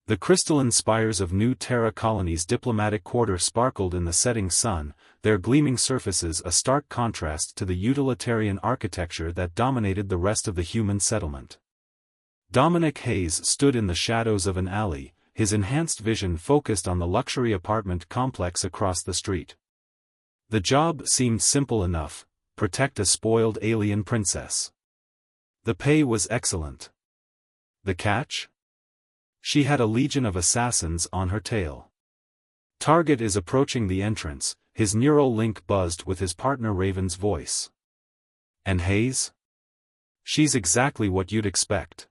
The crystalline spires of New Terra Colony's diplomatic quarter sparkled in the setting sun, their gleaming surfaces a stark contrast to the utilitarian architecture that dominated the rest of the human settlement. Dominic Hayes stood in the shadows of an alley, his enhanced vision focused on the luxury apartment complex across the street. The job seemed simple enough: protect a spoiled alien princess. The pay was excellent. The catch? She had a legion of assassins on her tail. Target is approaching the entrance, his neural link buzzed with his partner Raven's voice. And Hayes? She's exactly what you'd expect.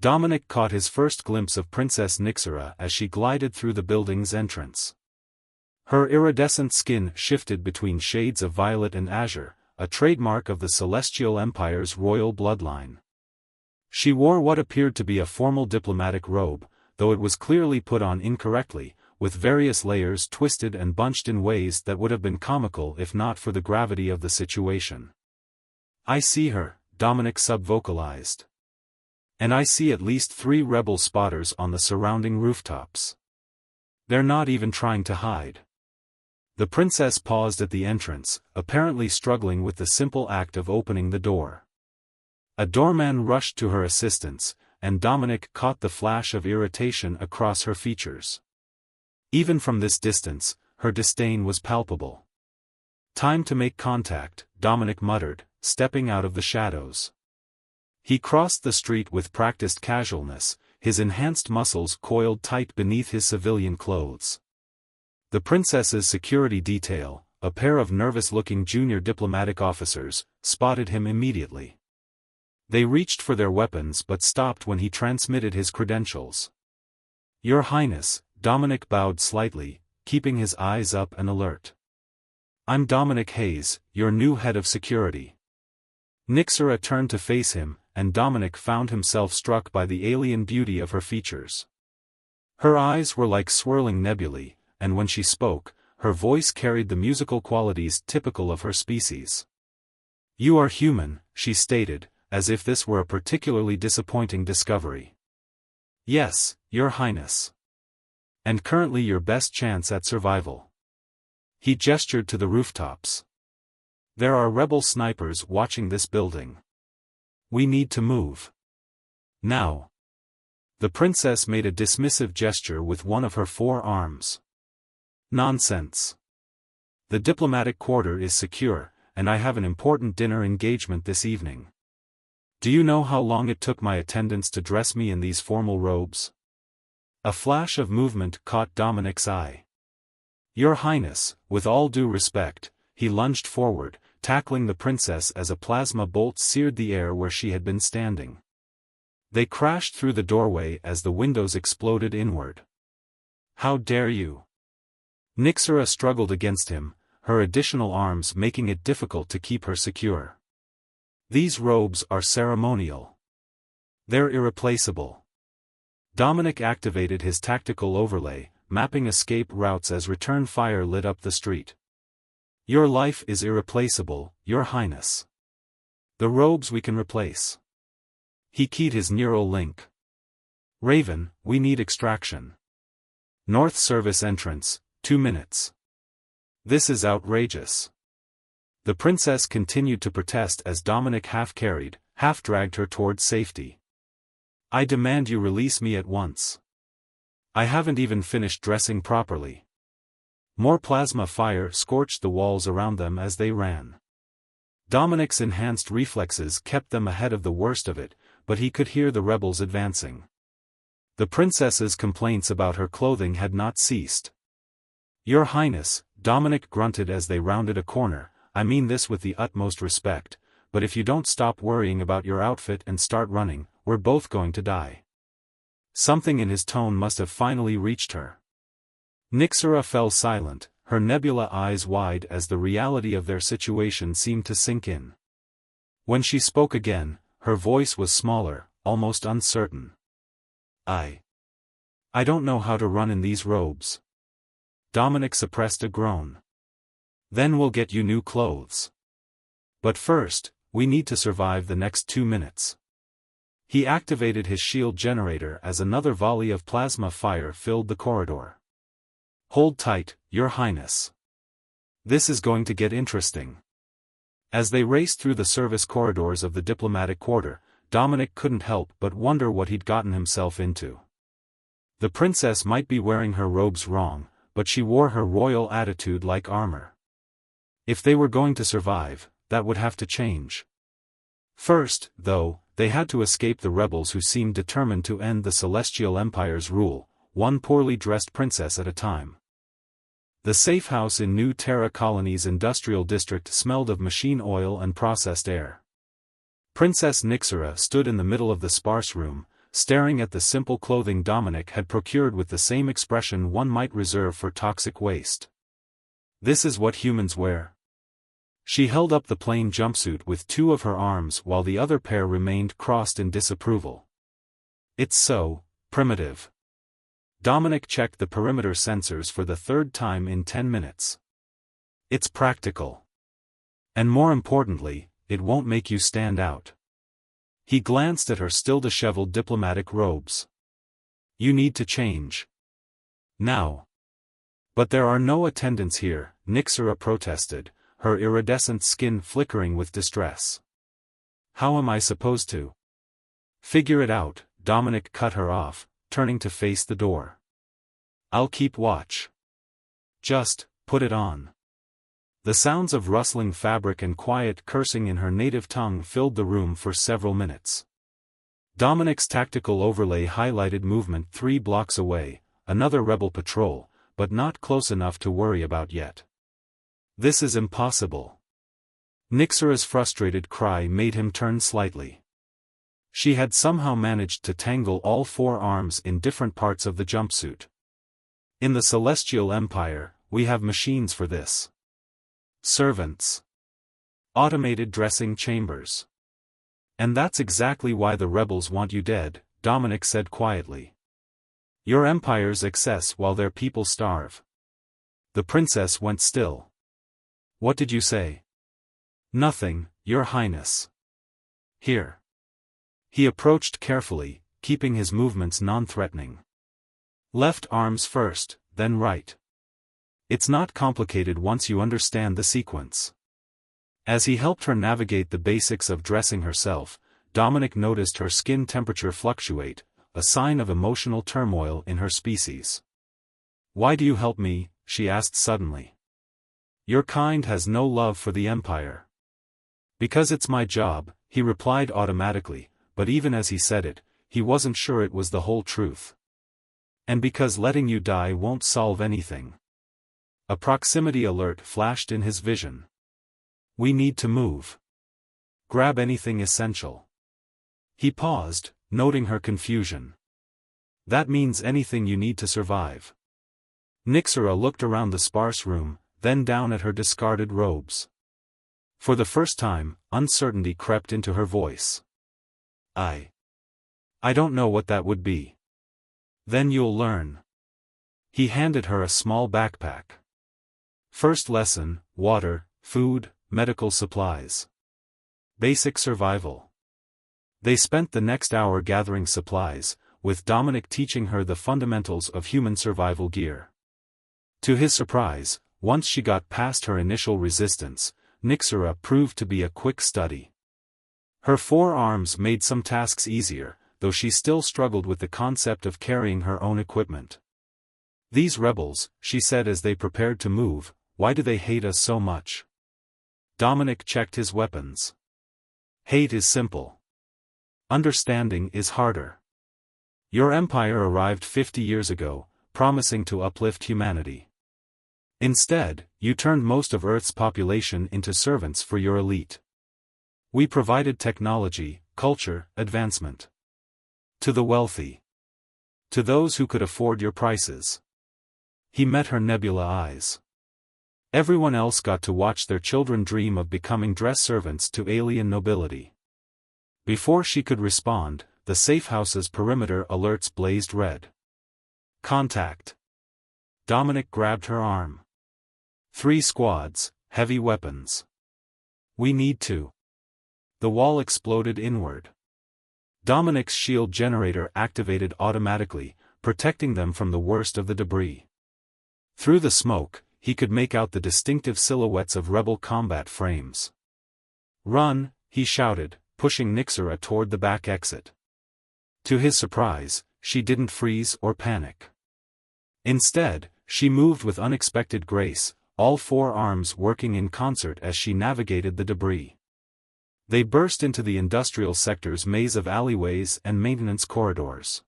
Dominic caught his first glimpse of Princess Nixera as she glided through the building's entrance. Her iridescent skin shifted between shades of violet and azure, a trademark of the Celestial Empire's royal bloodline. She wore what appeared to be a formal diplomatic robe, though it was clearly put on incorrectly, with various layers twisted and bunched in ways that would have been comical if not for the gravity of the situation. "I see her," Dominic subvocalized. "And I see at least 3 rebel spotters on the surrounding rooftops. They're not even trying to hide." The princess paused at the entrance, apparently struggling with the simple act of opening the door. A doorman rushed to her assistance, and Dominic caught the flash of irritation across her features. Even from this distance, her disdain was palpable. "Time to make contact," Dominic muttered, stepping out of the shadows. He crossed the street with practiced casualness, his enhanced muscles coiled tight beneath his civilian clothes. The princess's security detail, a pair of nervous-looking junior diplomatic officers, spotted him immediately. They reached for their weapons but stopped when he transmitted his credentials. "Your Highness," Dominic bowed slightly, keeping his eyes up and alert. "I'm Dominic Hayes, your new head of security." Nixera turned to face him, and Dominic found himself struck by the alien beauty of her features. Her eyes were like swirling nebulae, and when she spoke, her voice carried the musical qualities typical of her species. "You are human," she stated, as if this were a particularly disappointing discovery. "Yes, Your Highness. And currently your best chance at survival." He gestured to the rooftops. "There are rebel snipers watching this building. We need to move. Now." The princess made a dismissive gesture with one of her 4 arms. "Nonsense. The diplomatic quarter is secure, and I have an important dinner engagement this evening. Do you know how long it took my attendants to dress me in these formal robes?" A flash of movement caught Dominic's eye. "Your Highness," with all due respect, he lunged forward, tackling the princess as a plasma bolt seared the air where she had been standing. They crashed through the doorway as the windows exploded inward. "How dare you!" Nixera struggled against him, her additional arms making it difficult to keep her secure. "These robes are ceremonial. They're irreplaceable." Dominic activated his tactical overlay, mapping escape routes as return fire lit up the street. "Your life is irreplaceable, Your Highness. The robes we can replace." He keyed his neural link. "Raven, we need extraction. North Service entrance, 2 minutes. This is outrageous." The princess continued to protest as Dominic half-carried, half-dragged her towards safety. "I demand you release me at once. I haven't even finished dressing properly." More plasma fire scorched the walls around them as they ran. Dominic's enhanced reflexes kept them ahead of the worst of it, but he could hear the rebels advancing. The princess's complaints about her clothing had not ceased. "Your Highness," Dominic grunted as they rounded a corner, "I mean this with the utmost respect, but if you don't stop worrying about your outfit and start running, we're both going to die." Something in his tone must have finally reached her. Nixera fell silent, her nebula eyes wide as the reality of their situation seemed to sink in. When she spoke again, her voice was smaller, almost uncertain. I don't know how to run in these robes." Dominic suppressed a groan. "Then we'll get you new clothes. But first, we need to survive the next 2 minutes." He activated his shield generator as another volley of plasma fire filled the corridor. "Hold tight, Your Highness. This is going to get interesting." As they raced through the service corridors of the diplomatic quarter, Dominic couldn't help but wonder what he'd gotten himself into. The princess might be wearing her robes wrong, but she wore her royal attitude like armor. If they were going to survive, that would have to change. First, though, they had to escape the rebels who seemed determined to end the Celestial Empire's rule, one poorly dressed princess at a time. The safe house in New Terra Colony's industrial district smelled of machine oil and processed air. Princess Nixera stood in the middle of the sparse room, staring at the simple clothing Dominic had procured with the same expression one might reserve for toxic waste. "This is what humans wear." She held up the plain jumpsuit with two of her arms while the other pair remained crossed in disapproval. "It's so primitive." Dominic checked the perimeter sensors for the third time in 10 minutes. "It's practical. And more importantly, it won't make you stand out." He glanced at her still disheveled diplomatic robes. "You need to change. Now." "But there are no attendants here," Nixera protested, her iridescent skin flickering with distress. "How am I supposed to?" "Figure it out," Dominic cut her off, turning to face the door. "I'll keep watch. Just put it on." The sounds of rustling fabric and quiet cursing in her native tongue filled the room for several minutes. Dominic's tactical overlay highlighted movement 3 blocks away, another rebel patrol, but not close enough to worry about yet. "This is impossible." Nixera's frustrated cry made him turn slightly. She had somehow managed to tangle all 4 arms in different parts of the jumpsuit. "In the Celestial Empire, we have machines for this. Servants. Automated dressing chambers. And that's exactly why the rebels want you dead," Dominic said quietly. "Your empire's excess while their people starve." The princess went still. "What did you say?" "Nothing, Your Highness." "Here." He approached carefully, keeping his movements non-threatening. "Left arms first, then right. It's not complicated once you understand the sequence." As he helped her navigate the basics of dressing herself, Dominic noticed her skin temperature fluctuate, a sign of emotional turmoil in her species. "Why do you help me?" she asked suddenly. "Your kind has no love for the Empire." "Because it's my job," he replied automatically, but even as he said it, he wasn't sure it was the whole truth. "And because letting you die won't solve anything." A proximity alert flashed in his vision. "We need to move. Grab anything essential." He paused, noting her confusion. "That means anything you need to survive." Nixera looked around the sparse room, then down at her discarded robes. For the first time, uncertainty crept into her voice. I don't know what that would be." "Then you'll learn." He handed her a small backpack. "First lesson, water, food, medical supplies. Basic survival." They spent the next hour gathering supplies, with Dominic teaching her the fundamentals of human survival gear. To his surprise, once she got past her initial resistance, Nixera proved to be a quick study. Her 4 arms made some tasks easier, though she still struggled with the concept of carrying her own equipment. "These rebels," she said as they prepared to move, "why do they hate us so much?" Dominic checked his weapons. "Hate is simple. Understanding is harder. Your empire arrived 50 years ago, promising to uplift humanity. Instead, you turned most of Earth's population into servants for your elite. We provided technology, culture, advancement. To the wealthy. To those who could afford your prices." He met her nebula eyes. Everyone else got to watch their children dream of becoming dress servants to alien nobility. Before she could respond, the safehouse's perimeter alerts blazed red. "Contact." Dominic grabbed her arm. 3 squads, heavy weapons. "We need to." The wall exploded inward. Dominic's shield generator activated automatically, protecting them from the worst of the debris. Through the smoke, he could make out the distinctive silhouettes of rebel combat frames. "Run!" he shouted, pushing Nixera toward the back exit. To his surprise, she didn't freeze or panic. Instead, she moved with unexpected grace, all four arms working in concert as she navigated the debris. They burst into the industrial sector's maze of alleyways and maintenance corridors.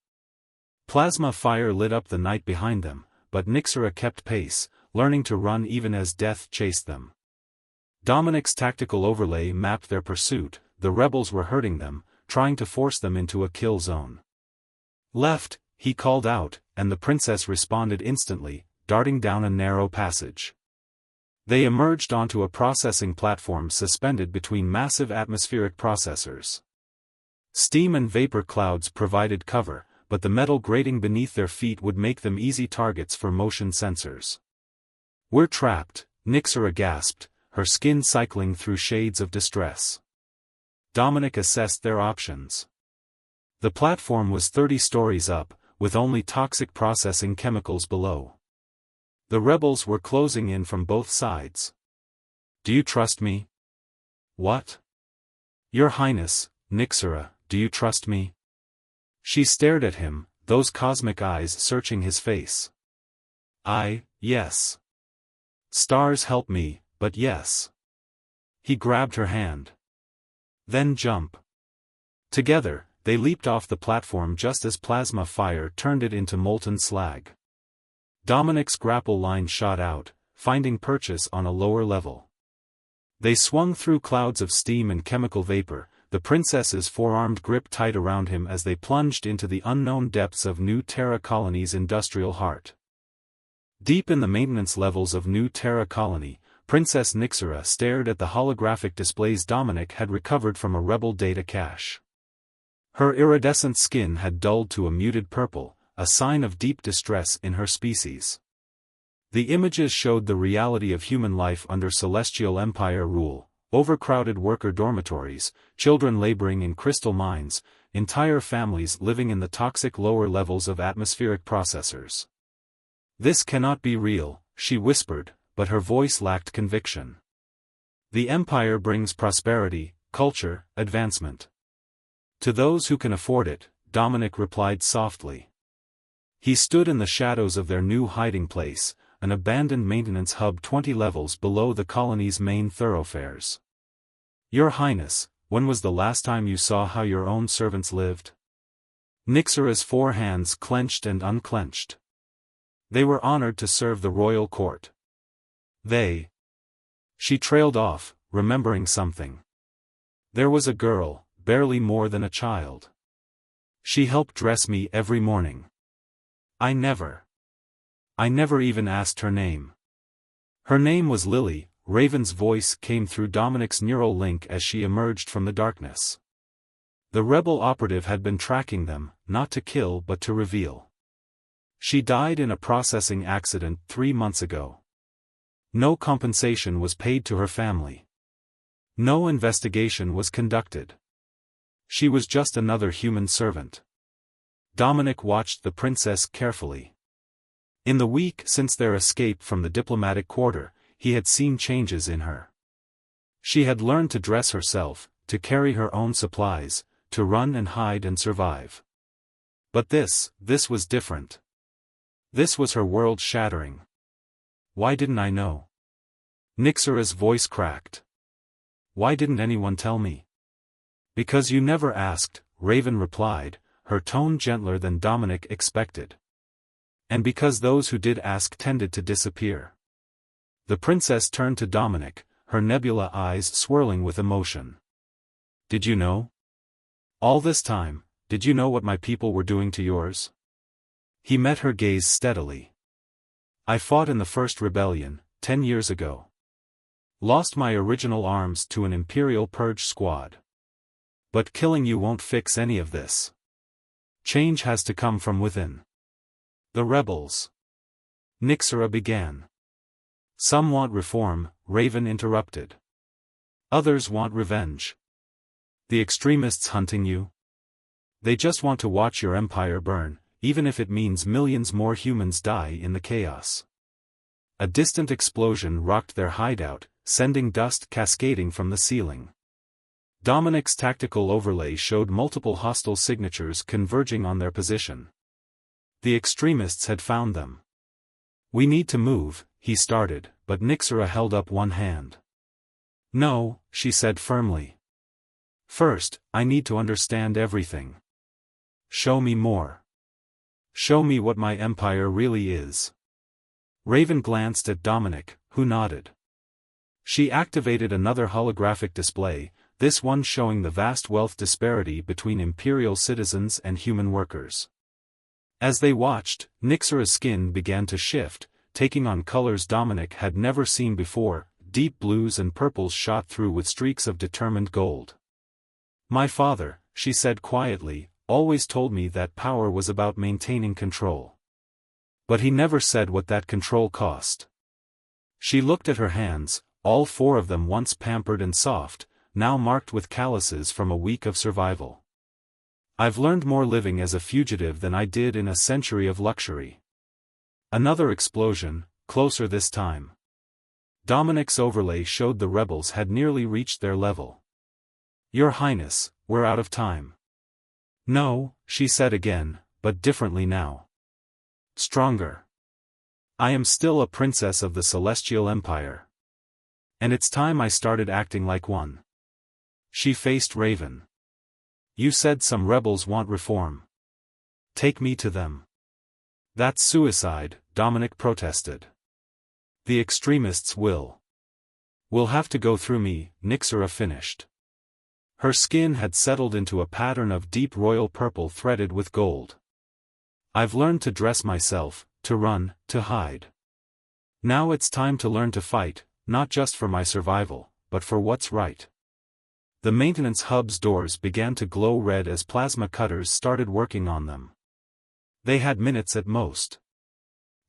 Plasma fire lit up the night behind them, but Nixera kept pace, learning to run even as death chased them. Dominic's tactical overlay mapped their pursuit. The rebels were hurting them, trying to force them into a kill zone. "Left," he called out, and the princess responded instantly, darting down a narrow passage. They emerged onto a processing platform suspended between massive atmospheric processors. Steam and vapor clouds provided cover, but the metal grating beneath their feet would make them easy targets for motion sensors. "We're trapped," Nixera gasped, her skin cycling through shades of distress. Dominic assessed their options. The platform was 30 stories up, with only toxic processing chemicals below. The rebels were closing in from both sides. "Do you trust me?" "What?" "Your Highness, Nixera, do you trust me?" She stared at him, those cosmic eyes searching his face. Yes. Stars help me, but yes." He grabbed her hand. "Then jump." Together, they leaped off the platform just as plasma fire turned it into molten slag. Dominic's grapple line shot out, finding purchase on a lower level. They swung through clouds of steam and chemical vapor, the princess's four-armed grip tight around him as they plunged into the unknown depths of New Terra Colony's industrial heart. Deep in the maintenance levels of New Terra Colony, Princess Nixera stared at the holographic displays Dominic had recovered from a rebel data cache. Her iridescent skin had dulled to a muted purple, a sign of deep distress in her species. The images showed the reality of human life under Celestial Empire rule: overcrowded worker dormitories, children laboring in crystal mines, entire families living in the toxic lower levels of atmospheric processors. "This cannot be real," she whispered, but her voice lacked conviction. "The Empire brings prosperity, culture, advancement. To those who can afford it," Dominic replied softly. He stood in the shadows of their new hiding place, an abandoned maintenance hub 20 levels below the colony's main thoroughfares. "Your Highness, when was the last time you saw how your own servants lived?" Nixera's four hands clenched and unclenched. They were honored to serve the royal court. She trailed off, remembering something. "There was a girl, barely more than a child. She helped dress me every morning. I never even asked her name. Her name was Lily." Raven's voice came through Dominic's neural link as she emerged from the darkness. The rebel operative had been tracking them, not to kill but to reveal. She died in a processing accident 3 months ago. No compensation was paid to her family. No investigation was conducted. She was just another human servant. Dominic watched the princess carefully. In the week since their escape from the diplomatic quarter, he had seen changes in her. She had learned to dress herself, to carry her own supplies, to run and hide and survive. But this was different. This was her world shattering. "Why didn't I know?" Nixera's voice cracked. "Why didn't anyone tell me?" "Because you never asked," Raven replied, her tone gentler than Dominic expected. "And because those who did ask tended to disappear." The princess turned to Dominic, her nebula eyes swirling with emotion. "Did you know? All this time, did you know what my people were doing to yours?" He met her gaze steadily. "I fought in the first rebellion, 10 years ago. Lost my original arms to an Imperial Purge squad. But killing you won't fix any of this. Change has to come from within." "The rebels," Nixera began. "Some want reform," Raven interrupted. "Others want revenge." "The extremists hunting you?" They just want to watch your empire burn, even if it means millions more humans die in the chaos. A distant explosion rocked their hideout, sending dust cascading from the ceiling. Dominic's tactical overlay showed multiple hostile signatures converging on their position. The extremists had found them. "We need to move," he started, but Nixera held up one hand. "No," she said firmly. "First, I need to understand everything. Show me more. Show me what my empire really is." Raven glanced at Dominic, who nodded. She activated another holographic display, this one showing the vast wealth disparity between Imperial citizens and human workers. As they watched, Nixera's skin began to shift, taking on colors Dominic had never seen before. Deep blues and purples shot through with streaks of determined gold. "My father," she said quietly, "always told me that power was about maintaining control. But he never said what that control cost." She looked at her hands, all four of them once pampered and soft, now marked with calluses from a week of survival. "I've learned more living as a fugitive than I did in a century of luxury." Another explosion, closer this time. Dominic's overlay showed the rebels had nearly reached their level. "Your Highness, we're out of time." "No," she said again, but differently now. "Stronger. I am still a princess of the Celestial Empire. And it's time I started acting like one." She faced Raven. "You said some rebels want reform. Take me to them." "That's suicide," Dominic protested. "The extremists will have to go through me," Nixera finished. Her skin had settled into a pattern of deep royal purple threaded with gold. "I've learned to dress myself, to run, to hide. Now it's time to learn to fight, not just for my survival, but for what's right." The maintenance hub's doors began to glow red as plasma cutters started working on them. They had minutes at most.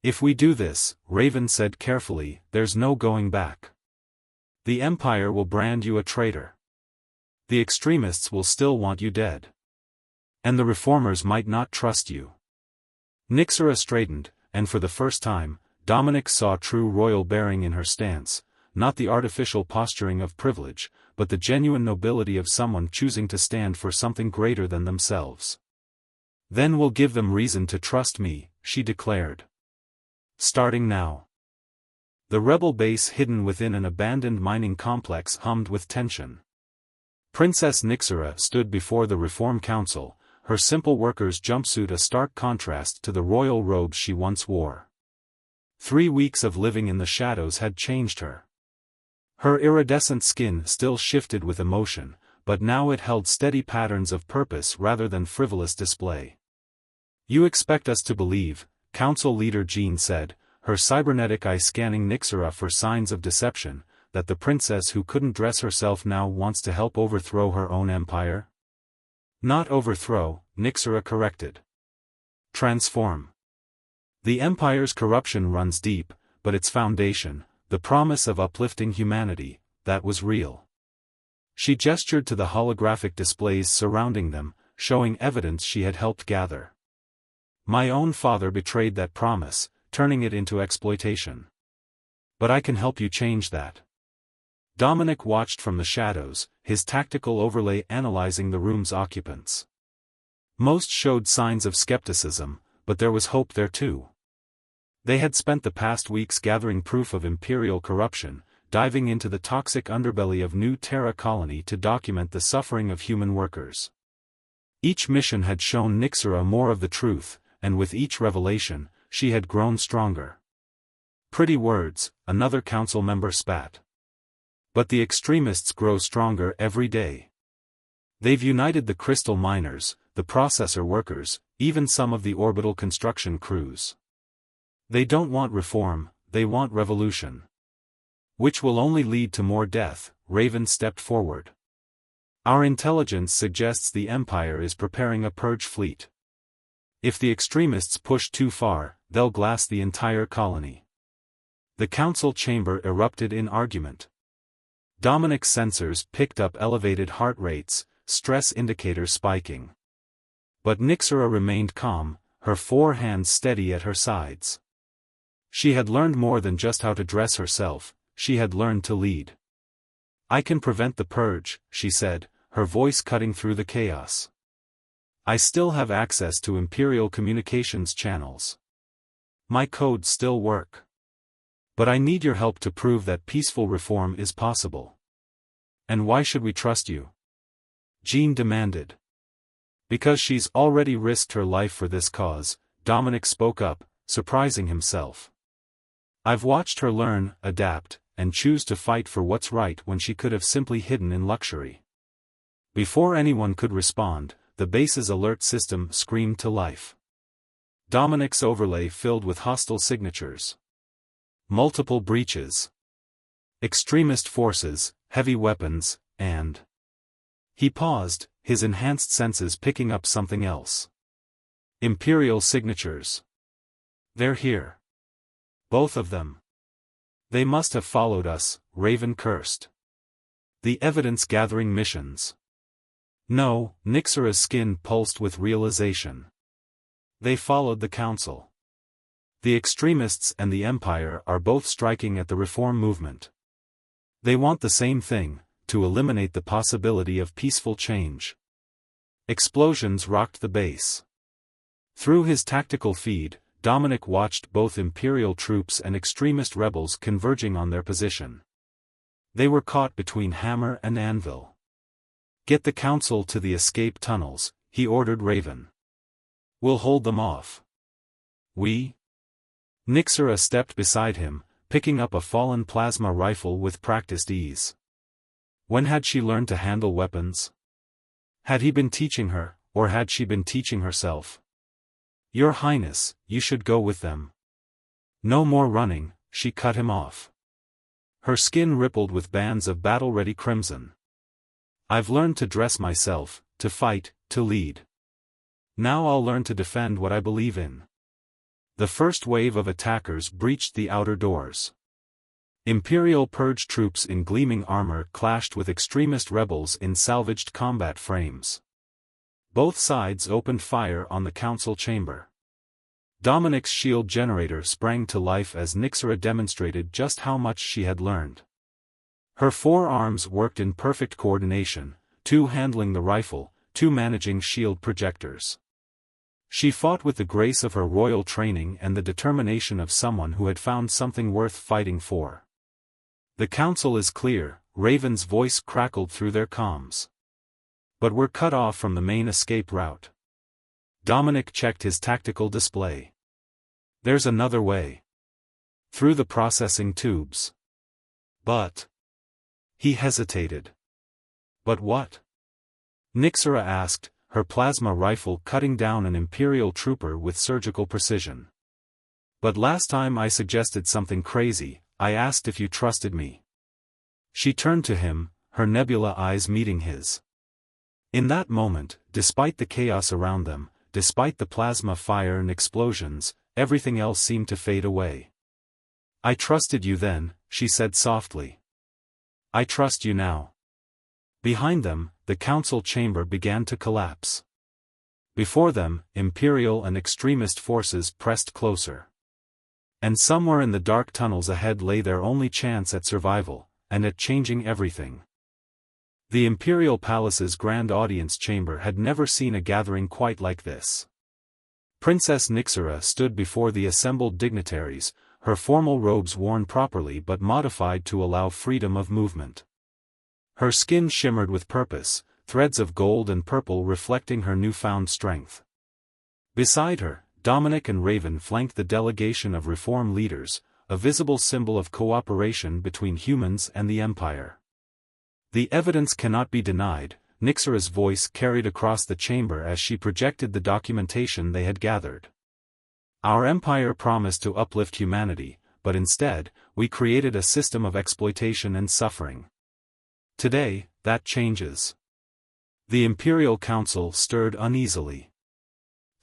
"If we do this," Raven said carefully, "there's no going back. The Empire will brand you a traitor. The extremists will still want you dead. And the reformers might not trust you." Nixera straightened, and for the first time, Dominic saw true royal bearing in her stance, not the artificial posturing of privilege, but the genuine nobility of someone choosing to stand for something greater than themselves. "Then we'll give them reason to trust me," she declared. "Starting now." The rebel base hidden within an abandoned mining complex hummed with tension. Princess Nixera stood before the Reform Council, her simple worker's jumpsuit a stark contrast to the royal robes she once wore. 3 weeks of living in the shadows had changed her. Her iridescent skin still shifted with emotion, but now it held steady patterns of purpose rather than frivolous display. "You expect us to believe," Council Leader Jean said, her cybernetic eye scanning Nixera for signs of deception, "that the princess who couldn't dress herself now wants to help overthrow her own empire?" "Not overthrow," Nixera corrected. "Transform. The empire's corruption runs deep, but its foundation, the promise of uplifting humanity, that was real." She gestured to the holographic displays surrounding them, showing evidence she had helped gather. "My own father betrayed that promise, turning it into exploitation. But I can help you change that." Dominic watched from the shadows, his tactical overlay analyzing the room's occupants. Most showed signs of skepticism, but there was hope there too. They had spent the past weeks gathering proof of imperial corruption, diving into the toxic underbelly of New Terra Colony to document the suffering of human workers. Each mission had shown Nixera more of the truth, and with each revelation, she had grown stronger. "Pretty words," another council member spat. "But the extremists grow stronger every day. They've united the crystal miners, the processor workers, even some of the orbital construction crews. They don't want reform, they want revolution. Which will only lead to more death." Raven stepped forward. "Our intelligence suggests the Empire is preparing a purge fleet. If the extremists push too far, they'll glass the entire colony." The council chamber erupted in argument. Dominic's sensors picked up elevated heart rates, stress indicators spiking. But Nixera remained calm, her 4 hands steady at her sides. She had learned more than just how to dress herself, she had learned to lead. "I can prevent the purge," she said, her voice cutting through the chaos. "I still have access to Imperial communications channels. My codes still work. But I need your help to prove that peaceful reform is possible." "And why should we trust you?" Jean demanded. "Because she's already risked her life for this cause," Dominic spoke up, surprising himself. "I've watched her learn, adapt, and choose to fight for what's right when she could have simply hidden in luxury." Before anyone could respond, the base's alert system screamed to life. Dominic's overlay filled with hostile signatures. Multiple breaches. Extremist forces, heavy weapons, and... He paused, his enhanced senses picking up something else. Imperial signatures. "They're here. Both of them. They must have followed us," Raven cursed. "The evidence-gathering missions." "No," Nixera's skin pulsed with realization. "They followed the Council. The extremists and the Empire are both striking at the reform movement. They want the same thing, to eliminate the possibility of peaceful change." Explosions rocked the base. Through his tactical feed, Dominic watched both Imperial troops and extremist rebels converging on their position. They were caught between hammer and anvil. "Get the Council to the escape tunnels," he ordered Raven. "We'll hold them off." "We?" Nixera stepped beside him, picking up a fallen plasma rifle with practiced ease. When had she learned to handle weapons? Had he been teaching her, or had she been teaching herself? "Your Highness, you should go with them." "No more running," she cut him off. Her skin rippled with bands of battle-ready crimson. "I've learned to dress myself, to fight, to lead. Now I'll learn to defend what I believe in." The first wave of attackers breached the outer doors. Imperial purge troops in gleaming armor clashed with extremist rebels in salvaged combat frames. Both sides opened fire on the council chamber. Dominic's shield generator sprang to life as Nixera demonstrated just how much she had learned. Her 4 arms worked in perfect coordination, 2 handling the rifle, 2 managing shield projectors. She fought with the grace of her royal training and the determination of someone who had found something worth fighting for. "The Council is clear," Raven's voice crackled through their comms. "But we're cut off from the main escape route." Dominic checked his tactical display. "There's another way. Through the processing tubes." "But..." He hesitated. "But what?" Nixera asked, her plasma rifle cutting down an Imperial trooper with surgical precision. "But last time I suggested something crazy, I asked if you trusted me." She turned to him, her nebula eyes meeting his. In that moment, despite the chaos around them, despite the plasma fire and explosions, everything else seemed to fade away. "I trusted you then," she said softly. "I trust you now." Behind them, the council chamber began to collapse. Before them, Imperial and extremist forces pressed closer. And somewhere in the dark tunnels ahead lay their only chance at survival, and at changing everything. The Imperial Palace's grand audience chamber had never seen a gathering quite like this. Princess Nixera stood before the assembled dignitaries, her formal robes worn properly but modified to allow freedom of movement. Her skin shimmered with purpose, threads of gold and purple reflecting her newfound strength. Beside her, Dominic and Raven flanked the delegation of reform leaders, a visible symbol of cooperation between humans and the Empire. "The evidence cannot be denied," Nixera's voice carried across the chamber as she projected the documentation they had gathered. "Our Empire promised to uplift humanity, but instead, we created a system of exploitation and suffering. Today, that changes." The Imperial Council stirred uneasily.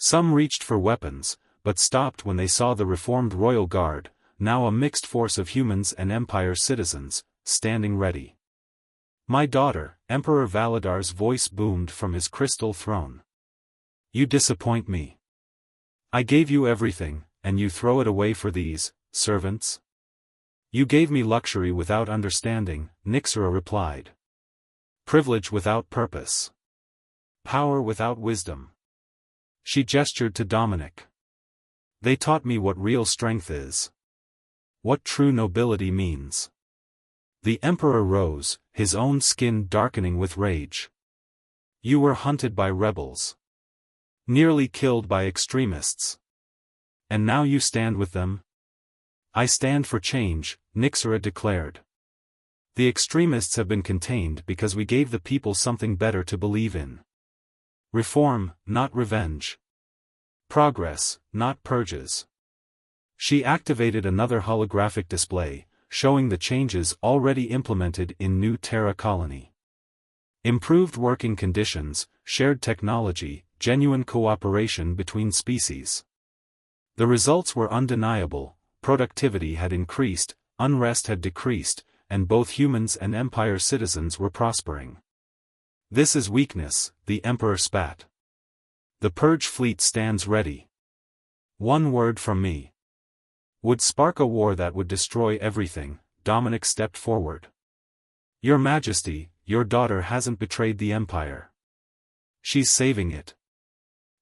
Some reached for weapons, but stopped when they saw the reformed Royal Guard, now a mixed force of humans and Empire citizens, standing ready. "My daughter," Emperor Valadar's voice boomed from his crystal throne. You disappoint me. I gave you everything, and you throw it away for these servants? You gave me luxury without understanding, Nixera replied. Privilege without purpose. Power without wisdom. She gestured to Dominic. They taught me what real strength is. What true nobility means. The Emperor rose, his own skin darkening with rage. You were hunted by rebels. Nearly killed by extremists. And now you stand with them? I stand for change, Nixera declared. The extremists have been contained because we gave the people something better to believe in. Reform, not revenge. Progress, not purges. She activated another holographic display, showing the changes already implemented in New Terra Colony. Improved working conditions, shared technology, genuine cooperation between species. The results were undeniable, productivity had increased, unrest had decreased, and both humans and Empire citizens were prospering. This is weakness, the Emperor spat. The Purge fleet stands ready. One word from me. Would spark a war that would destroy everything, Dominic stepped forward. Your Majesty, your daughter hasn't betrayed the Empire. She's saving it.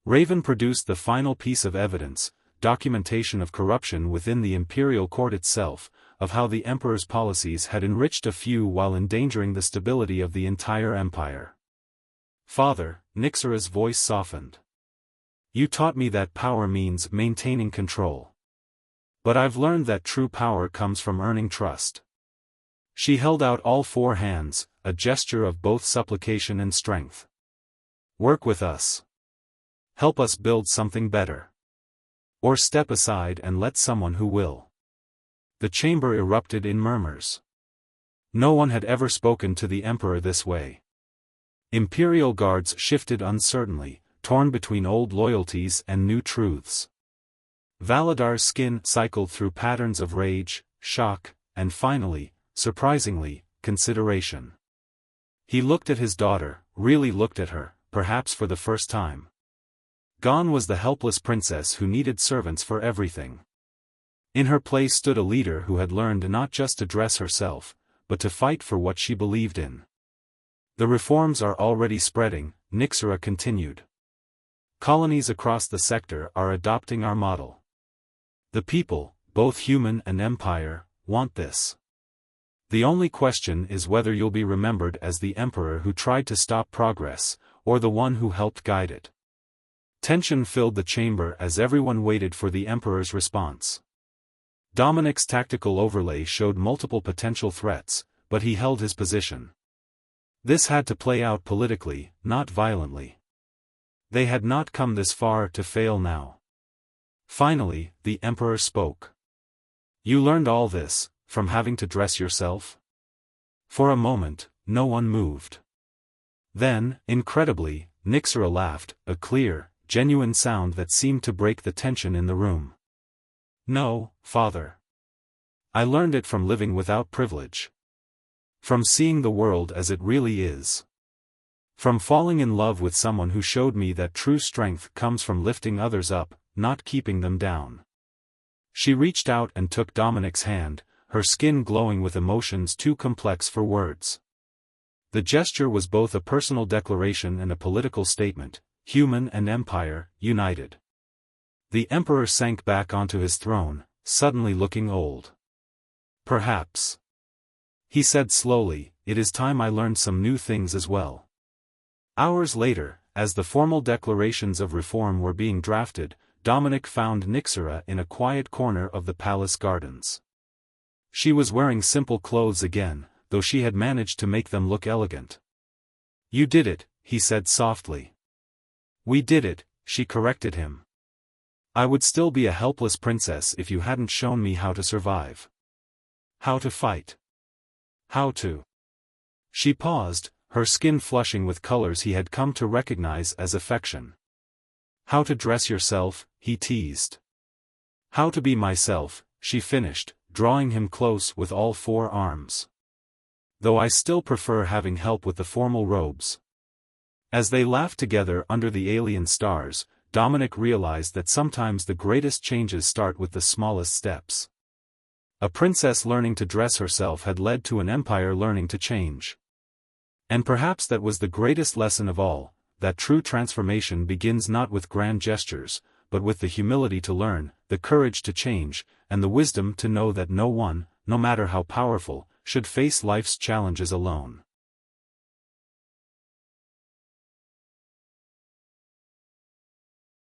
Raven produced the final piece of evidence, documentation of corruption within the Imperial Court itself, of how the Emperor's policies had enriched a few while endangering the stability of the entire Empire. Father, Nixera's voice softened. You taught me that power means maintaining control. But I've learned that true power comes from earning trust. She held out all four hands, a gesture of both supplication and strength. Work with us. Help us build something better. Or step aside and let someone who will. The chamber erupted in murmurs. No one had ever spoken to the Emperor this way. Imperial guards shifted uncertainly, torn between old loyalties and new truths. Valadar's skin cycled through patterns of rage, shock, and finally, surprisingly, consideration. He looked at his daughter, really looked at her, perhaps for the first time. Gone was the helpless princess who needed servants for everything. In her place stood a leader who had learned not just to dress herself, but to fight for what she believed in. The reforms are already spreading, Nixera continued. Colonies across the sector are adopting our model. The people, both human and Empire, want this. The only question is whether you'll be remembered as the Emperor who tried to stop progress, or the one who helped guide it. Tension filled the chamber as everyone waited for the Emperor's response. Dominic's tactical overlay showed multiple potential threats, but he held his position. This had to play out politically, not violently. They had not come this far to fail now. Finally, the Emperor spoke. You learned all this, from having to dress yourself? For a moment, no one moved. Then, incredibly, Nixera laughed, a clear, genuine sound that seemed to break the tension in the room. No, Father. I learned it from living without privilege. From seeing the world as it really is. From falling in love with someone who showed me that true strength comes from lifting others up, not keeping them down. She reached out and took Dominic's hand, her skin glowing with emotions too complex for words. The gesture was both a personal declaration and a political statement, human and Empire, united. The Emperor sank back onto his throne, suddenly looking old. Perhaps. He said slowly, it is time I learned some new things as well. Hours later, as the formal declarations of reform were being drafted, Dominic found Nixera in a quiet corner of the palace gardens. She was wearing simple clothes again, though she had managed to make them look elegant. You did it, he said softly. We did it, she corrected him. I would still be a helpless princess if you hadn't shown me how to survive. How to fight. How to. She paused, her skin flushing with colors he had come to recognize as affection. How to dress yourself, he teased. How to be myself, she finished, drawing him close with all four arms. Though I still prefer having help with the formal robes. As they laughed together under the alien stars, Dominic realized that sometimes the greatest changes start with the smallest steps. A princess learning to dress herself had led to an empire learning to change. And perhaps that was the greatest lesson of all, that true transformation begins not with grand gestures, but with the humility to learn, the courage to change, and the wisdom to know that no one, no matter how powerful, should face life's challenges alone.